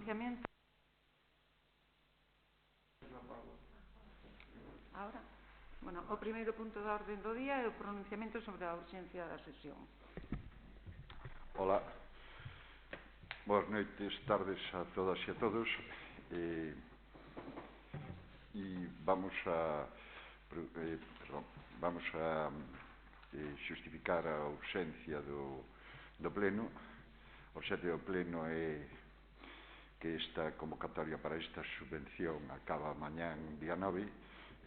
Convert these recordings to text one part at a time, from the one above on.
pronunciamento. Ahora, bueno, o primeiro punto da orde do día é o pronunciamento sobre a urxencia da sesión. Hola, boas noites, tardes a todas e a todos. Vamos a xustificar a urxencia do pleno. A urxencia do pleno é que esta convocatoria para esta subvención acaba mañán día 9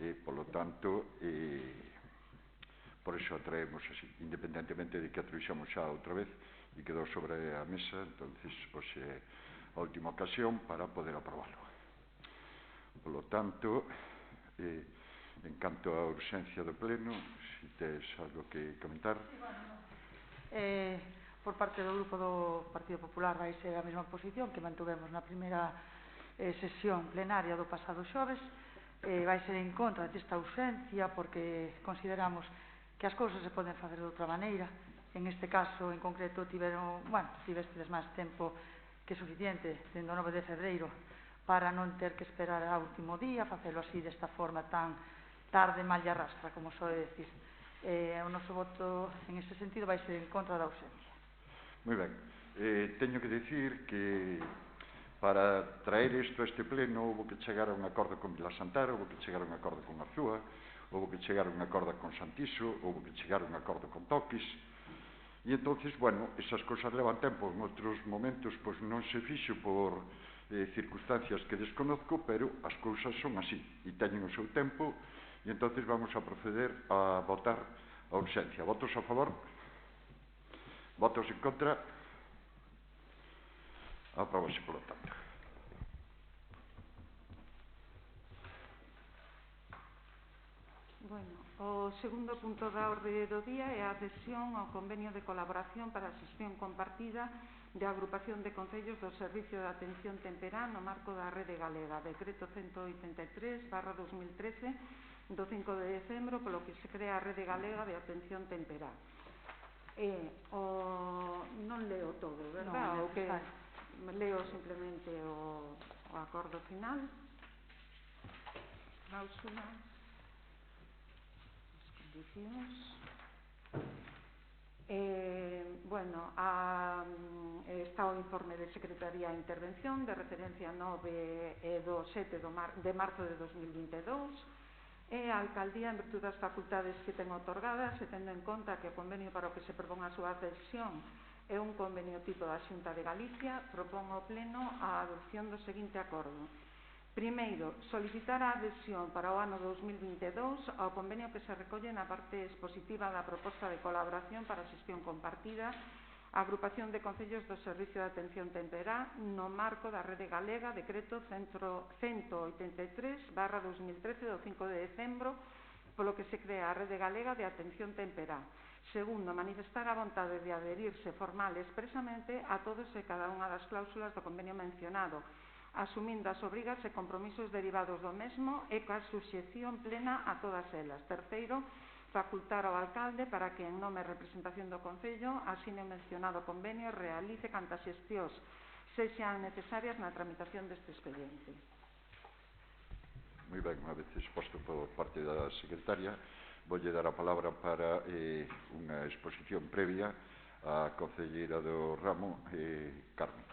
e, polo tanto, por iso a traemos así, independentemente de que a trouxamos xa outra vez e quedou sobre a mesa, entonces hoxe é a última ocasión para poder aprobarlo. Polo tanto, en canto á urxencia do pleno, se tes algo que comentar. Por parte do Grupo do Partido Popular vai ser a mesma posición que mantuvemos na primeira sesión plenaria do pasado xoves. Vai ser en contra desta urxencia porque consideramos que as cousas se poden facer de outra maneira. En este caso, en concreto, tivestes máis tempo que suficiente, dende o 9 de febreiro, para non ter que esperar ao último día, facelo así desta forma tan tarde, mal lle arrastra, como soe decir. O noso voto, en ese sentido, vai ser en contra da urxencia. Moi ben. Teño que dicir que para traer isto a este pleno houve que chegar a un acordo con Vilasantara, houve que chegar a un acordo con Arzúa, houve que chegar a un acordo con Santiso, houve que chegar a un acordo con Toquis. E entonces, bueno, esas cousas levan tempo. En outros momentos, pois non se fixo por circunstancias que desconozco, pero as cousas son así e teñen o seu tempo e entonces vamos a proceder a votar a urxencia. Votos a favor? Votos en contra? Aprobase, polo tanto. Bueno, o segundo punto da orde do día é a adhesión ao convenio de colaboración para a xestión compartida de agrupación de concellos do Servicio de Atención Temperá no marco da Rede Galega, decreto 183/2013 do 5 de decembro, polo que se crea a Rede Galega de Atención Temperá. Non leo todo, verdad? Non, o que leo simplemente o acordo final, cláusulas, as condicións. Bueno, está o informe de Secretaría de Intervención de referencia 9 do 7 de marzo de 2022 e a Alcaldía, en virtud das facultades que ten otorgadas, e tendo en conta que o convenio para o que se propón a súa adhesión é un convenio tipo da Xunta de Galicia, propón ao Pleno a adopción do seguinte acordo. Primeiro, solicitar a adhesión para o ano 2022 ao convenio que se recolle na parte expositiva da proposta de colaboración para a xestión compartida a agrupación de concellos do Servicio de Atención Temperá no marco da Rede Galega, decreto 183/2013 do 5 de decembro, polo que se crea a Rede Galega de Atención Temperá. Segundo, manifestar a vontade de adherirse formal e expresamente a todos e cada unha das cláusulas do convenio mencionado, asumindo as obrigas e compromisos derivados do mesmo e coa suxección plena a todas elas. Terceiro, facultar ao alcalde para que, en nome e representación do Concello, asine o mencionado convenio e realice cantas xestións sexan necesarias na tramitación deste expediente. Moi ben, unha vez exposto por parte da secretaria, voulle dar a palabra para unha exposición previa á concelleira do ramo, Carmen.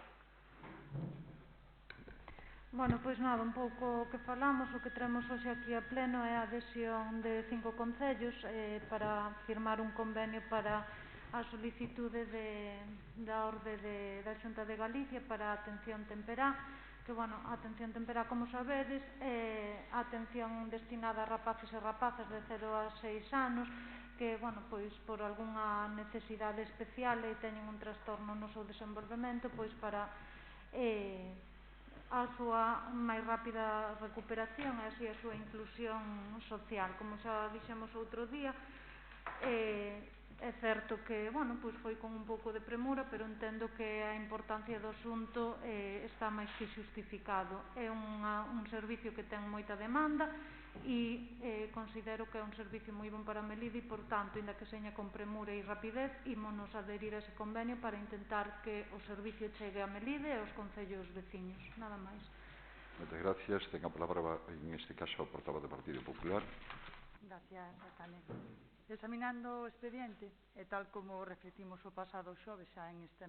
Bueno, pois nada, un pouco o que falamos, o que traemos hoxe aquí a pleno é a adhesión de 5 concellos para firmar un convenio para a solicitude da orde da Xunta de Galicia para a atención temperá, que, bueno, a atención temperá, como sabedes, é a atención destinada a rapaces e rapazas de 0 a 6 anos, que, bueno, pois, por algunha necesidade especial e teñen un trastorno no seu desenvolvemento, pois, para a súa máis rápida recuperación e así a súa inclusión social. Como xa dixemos outro día, É certo que, bueno, pois foi con un pouco de premura, pero entendo que a importancia do asunto está máis que xustificado. É un servicio que ten moita demanda e considero que é un servicio moi bon para Melide e, por tanto, inda que seña con premura e rapidez, ímonos adherir a ese convenio para intentar que o servicio chegue a Melide e aos concellos veciños, nada máis. Moitas gracias. Ten a palabra, en este caso, o portavoz do Partido Popular. Gracias, Tane. Examinando o expediente, e tal como refletimos o pasado xoves xa en este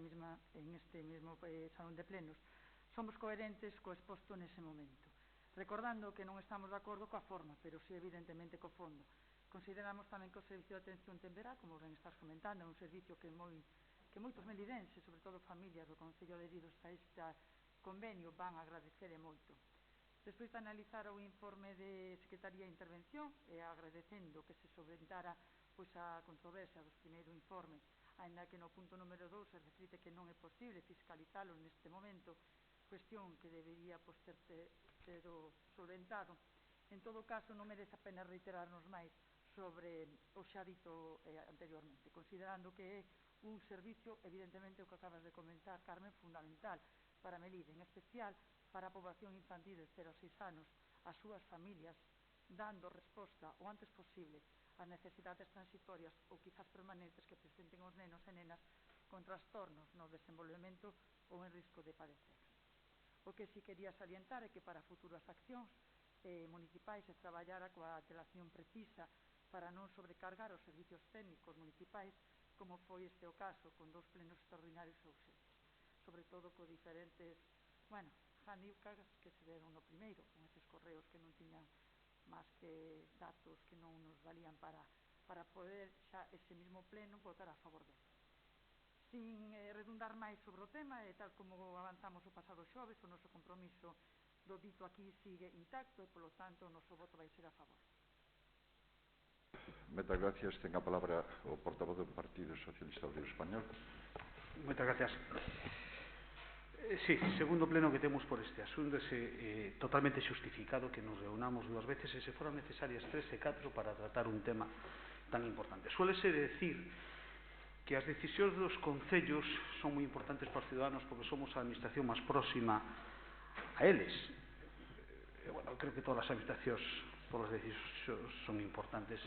mesmo salón de plenos, somos coherentes co exposto nese momento, recordando que non estamos de acordo coa forma, pero sí evidentemente co fondo. Consideramos tamén que o servicio de atención temperá, como ben estás comentando, é un servicio que moitos melidenses, sobre todo familias do Concello adheridos a este convenio, van a agradecer moito. Despois de analizar o informe de Secretaría de Intervención e agradecendo que se solventara a controversia do primeiro informe, aínda que no punto número 2 se reflite que non é posible fiscalizalo neste momento, cuestión que debería ter sido solventado. En todo caso, non merece a pena reiterarnos máis sobre o xa dito anteriormente, considerando que é un servicio, evidentemente, o que acabas de comentar, Carmen, fundamental para Melide, en especial para a poboación infantil de 0 a 6 anos, as súas familias, dando resposta o antes posible ás necesidades transitorias ou quizás permanentes que presenten os nenos e nenas con trastornos no desenvolvemento ou en risco de padecer. O que si quería salientar é que para futuras accións municipais se traballara coa antelación precisa para non sobrecargar os servicios técnicos municipais, como foi este o caso, con 2 plenos extraordinarios e urxentes, sobre todo co diferentes, handicaps que se deron no primeiro, con eses correos que non tiñan máis que datos que non nos valían para poder xa ese mismo pleno votar a favor dele. Sin redundar máis sobre o tema, e tal como avanzamos o pasado xoves, o noso compromiso do dito aquí sigue intacto e, polo tanto, o noso voto vai ser a favor. Moitas gracias. Ten a palabra o portavoz do Partido Socialista Obrero Español. Moitas gracias. Sí, segundo pleno que temos por este asunto, é totalmente xustificado que nos reunamos 2 veces e se foran necesarias 3 e 4 para tratar un tema tan importante. Suélese decir que as decisións dos concellos son moi importantes para os ciudadanos porque somos a administración máis próxima a eles. Creo que todas as administracións, todas as decisións son importantes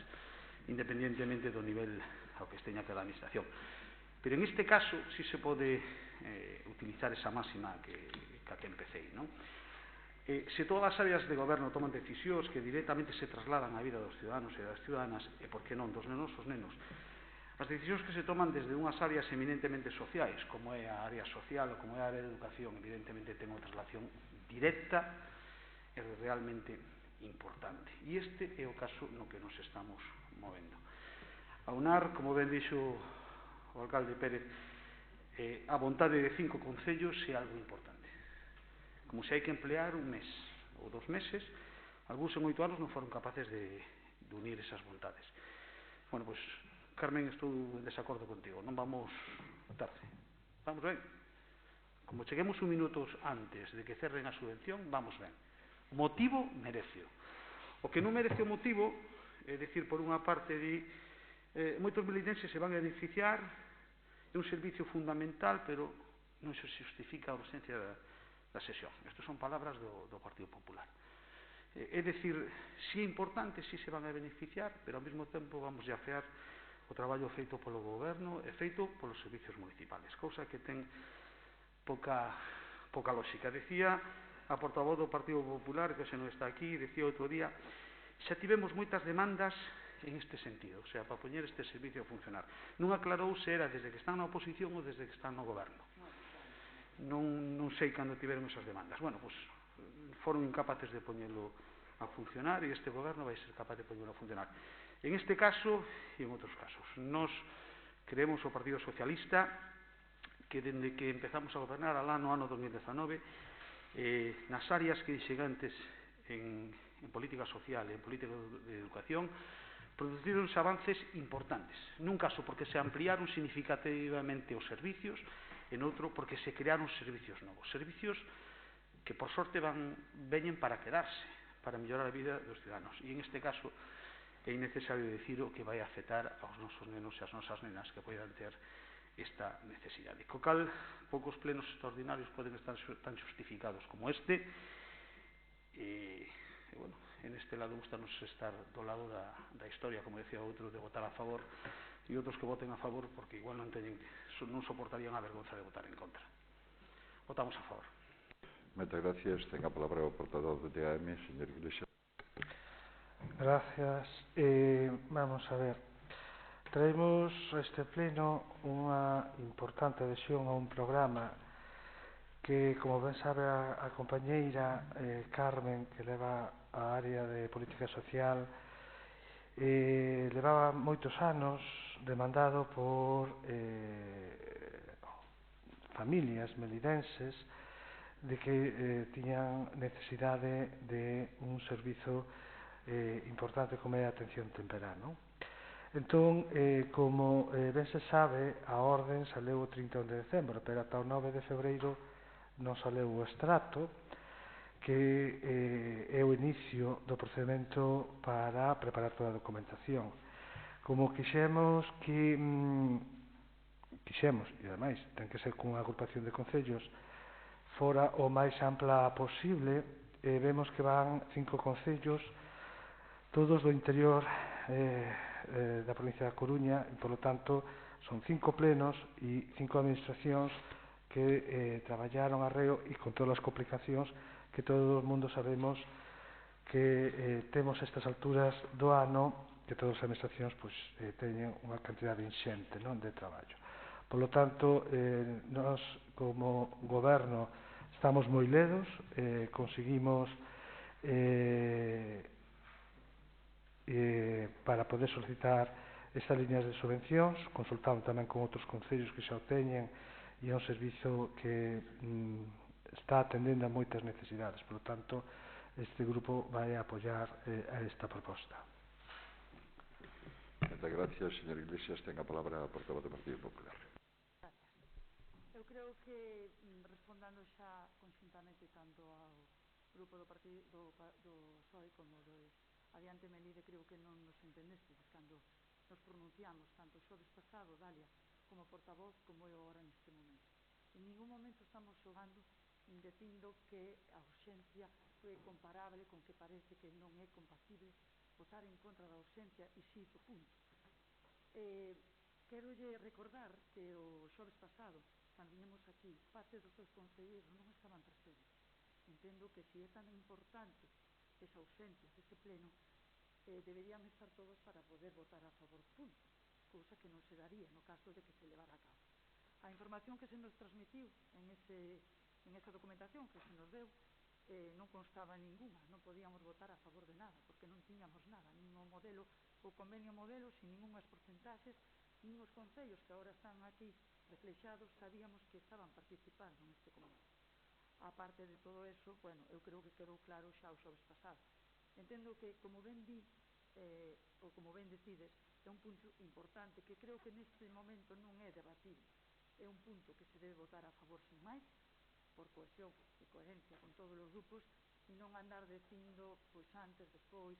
independientemente do nivel ao que esteña cada administración. Pero en este caso sí se pode utilizar esa máxima que a que empecé, non? Se todas as áreas de goberno toman decisións que directamente se trasladan á vida dos ciudadanos e das ciudadanas, e por que non dos nenos, os nenos, as decisións que se toman desde unhas áreas eminentemente sociais, como é a área social ou como é a área de educación, evidentemente ten outra relación directa e realmente importante. E este é o caso no que nos estamos movendo. Aunar, como ben dixo o alcalde Pérez, a vontade de 5 concellos é algo importante. Como se hai que emplear un mes ou 2 meses, algúns en 8 anos non foron capaces de unir esas vontades. Bueno, pois, Carmen, estou en desacordo contigo, non vamos tarde, vamos ben. Como cheguemos 1 minuto antes de que cerren a subvención, vamos ben. Motivo merece. O que non merece o motivo, é dicir, por unha parte, moitos melidenses se van a beneficiar, é un servicio fundamental, pero non se justifica a urgencia da sesión. Estas son palabras do Partido Popular. É dicir, si é importante, si se van a beneficiar, pero ao mesmo tempo vamos a afear o traballo feito polo goberno e feito polos servicios municipales, cousa que ten pouca lógica. Decía a portavoz do Partido Popular, que se non está aquí, decía outro día, xa tivemos moitas demandas en este sentido, o sea, para poñer este servicio a funcionar. Non aclarou se era desde que están na oposición ou desde que están no goberno. Non sei cando tiveron esas demandas. Bueno, pois foron incapaces de poñelo a funcionar e este goberno vai ser capaz de poñelo a funcionar. En este caso e en outros casos. Nos creemos o Partido Socialista que dende que empezamos a gobernar no ano 2019 nas áreas que dixen antes en política social e en política de educación producironse avances importantes. Nun caso porque se ampliaron significativamente os servicios, en outro porque se crearon servicios novos. Servicios que, por sorte, veñen para quedarse, para mellorar a vida dos ciudadanos. E, en este caso, é innecesario dicir o que vai afectar aos nosos nenos e ás nosas nenas que poidan ter esta necesidade. Co cal, poucos plenos extraordinarios poden estar tan justificados como este, e bueno, en este lado gustanos estar do lado da historia, como decía outro, de votar a favor, e outros que voten a favor porque igual non soportarían a vergonza de votar en contra. Votamos a favor. Moitas gracias. Ten a palabra o portador do DAM, señor Iglesias. Gracias. Vamos a ver. Traemos a este pleno unha importante adhesión a un programa que, como ben sabe a compañeira Carmen, que leva a área de política social, levaba moitos anos demandado por familias melidenses de que tiñan necesidade de un servizo importante como é a atención temperá, non? Entón, como ben se sabe, a orden saleu o 31 de decembro, pero ata o 9 de febreiro non saleu o extracto, que é o inicio do procedimento para preparar toda a documentación. Como quixemos, e ademais ten que ser cunha agrupación de concellos fora o máis ampla posible, vemos que van 5 concellos, todos do interior da provincia da Coruña, e, polo tanto, son 5 plenos e 5 administracións que traballaron arreo e con todas as complicacións que todo o mundo sabemos que temos a estas alturas do ano, que todas as administracións teñen unha cantidade inxente, non, de traballo. Polo tanto, nós como goberno estamos moi ledos, conseguimos para poder solicitar estas líneas de subvencións, consultando tamén con outros concellos que xa o teñen, e é un servizo que está atendendo a moitas necesidades. Por lo tanto, este grupo vai a apoiar a esta proposta. Moitas gracias, señor Iglesias. Ten a palabra a portavoz do Partido Popular. Eu creo que, respondendo xa conxuntamente tanto ao grupo do Partido do PSOE como do Adiante Melide, creo que non nos entendestes cando nos pronunciamos tanto o xoves pasado, Dalia, como portavoz, como eu agora neste momento. En ningún momento estamos xogando dicindo que a urxencia é comparable con que parece que non é compatible votar en contra da urxencia e si, punto. Quero recordar que o xoves pasado, cando viñemos aquí, parte dos seus concelleiros non estaban presentes. Entendo que se é tan importante esa ausencia dese pleno, deberíamos estar todos para poder votar a favor, punto, cousa que non se daría no caso de que se levara a cabo. A información que se nos transmitiu en esa documentación que se nos deu non constaba ninguna, non podíamos votar a favor de nada, porque non tiñamos nada, nin o modelo, o convenio modelo, sin ningunhas porcentaxes, nin os concellos que agora están aquí reflexados sabíamos que estaban participando neste convenio. A parte de todo eso, bueno, eu creo que quedou claro xa o xoves pasado. Entendo que, como ben di, ou como ben decides, é un punto importante que creo que neste momento non é debatible. É un punto que se debe votar a favor sin máis, por cohesión e coherencia con todos os grupos, e non andar dicindo, pois antes, despois,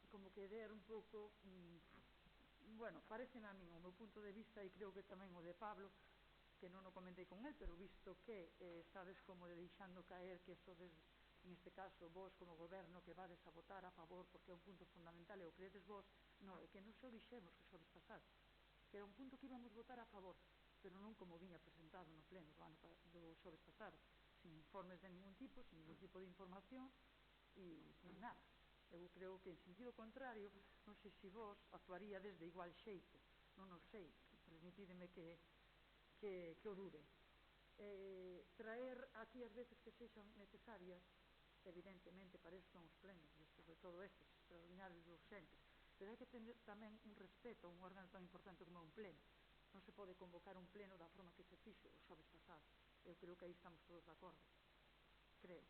como que der un pouco... Bueno, pareceme a min, o meu punto de vista, e creo que tamén o de Pablo, que non o comentei con él, pero visto que estades como deixando caer que sodes, en este caso, vos como goberno, que vades a votar a favor porque é un punto fundamental e o credes vos, non, é que non xo dixemos o xoves pasado, que era un punto que íbamos votar a favor, pero non como viña presentado no pleno do xoves pasado, sin informes de ningún tipo, sin ningún tipo de información e sin nada. Eu creo que en sentido contrario, non sei se vos actuaríades de igual xeito, non o sei, permitídeme que o dude. Traer aquí as veces que sexan necesarias, evidentemente para eso son os plenos, sobre todo estes extraordinarios e urgentes, pero hai que tener tamén un respeto a un órgano tan importante como é un pleno. Non se pode convocar un pleno da forma que se fixo o xoves pasado. Eu creo que aí estamos todos de acordo, creo.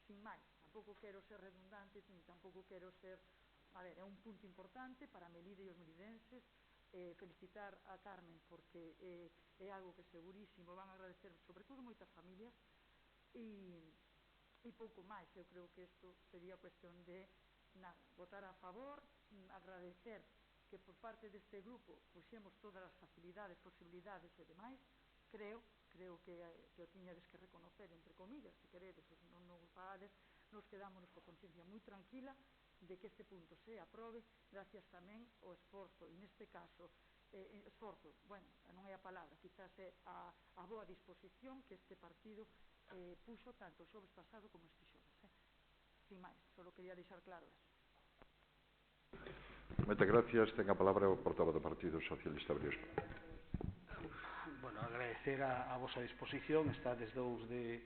Sin máis, tampouco quero ser redundante, ni tampouco quero ser... A ver, é un punto importante para a Melide e os melidenses, felicitar a Carmen porque é algo que segurísimo van a agradecer, sobre todo moitas familias, e pouco máis. Eu creo que isto sería cuestión de nada, votar a favor, agradecer que por parte deste grupo puxemos todas as facilidades, posibilidades e demais. Creo que o tiñades que reconocer, entre comillas, se queredes, non o pagades, nos quedámonos coa conciencia moi tranquila de que este punto se aprobe, gracias tamén ao esforzo, e neste caso, esforzo, bueno, non é a palabra, quizás é a boa disposición que este partido puxo tanto o xoves pasado como este xoves. Sin máis, só quería deixar claro eso. Moitas gracias. Ten a palabra o portavoz do Partido Socialista Obrero Español. Bueno, agradecer a vosa disposición. Estades 2 de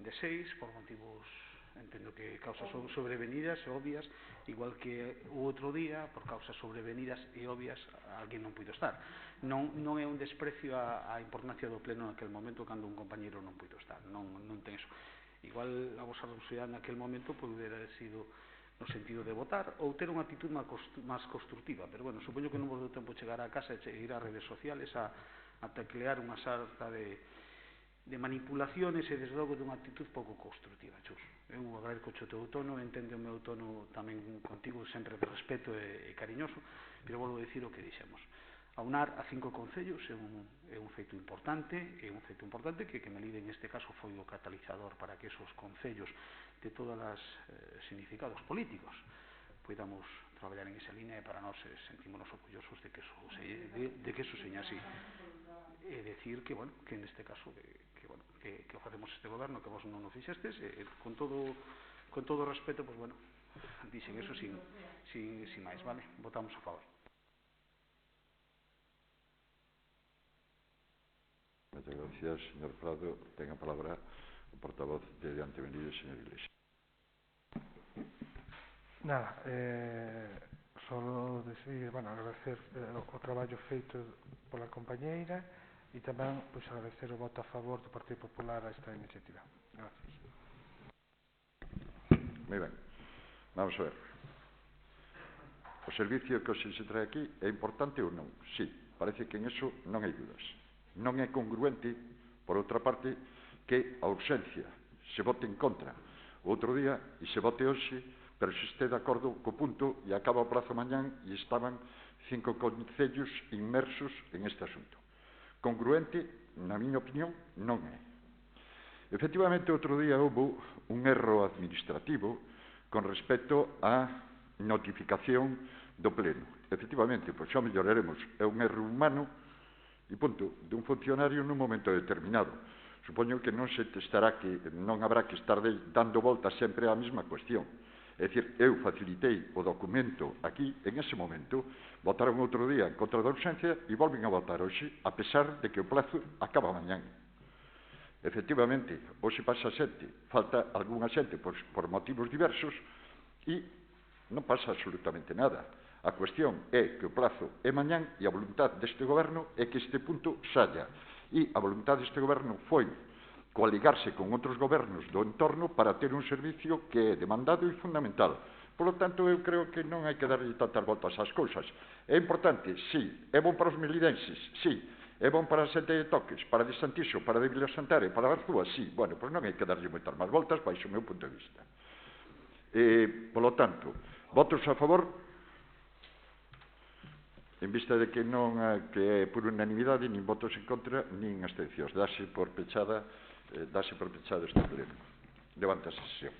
6 por motivos, entendo que causas sobrevenidas e obvias, igual que o outro día, por causas sobrevenidas e obvias, alguén non puido estar. Non é un desprecio á importancia do pleno naquele momento cando un compañeiro non puido estar, non ten eso. Igual a vosa responsabilidade naquele momento poderia haber sido no sentido de votar ou ter unha actitud máis constructiva, pero bueno, supoño que non vos deu tempo chegar a casa e ir ás redes sociales a teclear unha sarta de manipulaciones e desde logo dunha actitud pouco constructiva, Chus. Eu agradezco o teu tono, entendo o meu tono tamén contigo sempre de respeto e cariñoso, pero volvo a dicir o que dixemos. Aunar a 5 concellos é un feito importante, que Melide neste caso foi o catalizador para que esos concellos de todos os significados políticos podamos traballar en esa línea e para nós sentímonos orgullosos de que eso seña así. E decir que, bueno, que neste caso que facemos este goberno, que vos non o fixestes, con todo respeto, pues bueno, dixen eso sin máis, vale? Votamos a favor. Moitas gracias, señor Prado. Ten a palabra o portavoz de Adiante Melide, señor Iglesias. Nada, só decir, bueno, agradecer o traballo feito pola compañeira e tamén agradecer o voto a favor do Partido Popular a esta iniciativa. Gracias. Moi ben. Vamos a ver. O servicio que se trae aquí é importante ou non? Sí, parece que en eso non hai dudas. Non é congruente, por outra parte, que a urxencia se vote en contra o outro día e se vote hoxe, pero se este de acordo co punto e acaba o prazo mañán e estaban 5 concellos inmersos en este asunto. Congruente, na miña opinión, non é. Efectivamente, outro día houve un erro administrativo con respecto á notificación do pleno. Efectivamente, pois xa melloraremos. É un erro humano e punto, dun funcionario nun momento determinado. Supoño que non habrá que estar dando voltas sempre á mesma cuestión. É dicir, eu facilitei o documento aquí, en ese momento, votaron outro día en contra da urxencia e volven a votar hoxe, a pesar de que o plazo acaba mañán. Efectivamente, hoxe pasa xente, falta algunha xente por motivos diversos e non pasa absolutamente nada. A cuestión é que o plazo é mañán e a voluntad deste goberno é que este punto saia. E a voluntad deste goberno foi coaligarse con outros gobernos do entorno para ter un servicio que é demandado e fundamental. Por lo tanto, eu creo que non hai que darlle tantas voltas ás cousas. É importante, sí. É bon para os melidenses, sí. É bon para a xente de Toques, para de Santiso, para de Vilasantare, para Arzúa, sí. Bueno, pois non hai que darlle moitas máis voltas, baixo o meu punto de vista. Por lo tanto, votos a favor, en vista de que non que é por unanimidade, nin votos en contra, nin abstencións. Dase por pechado este pleno. Levanta a sesión.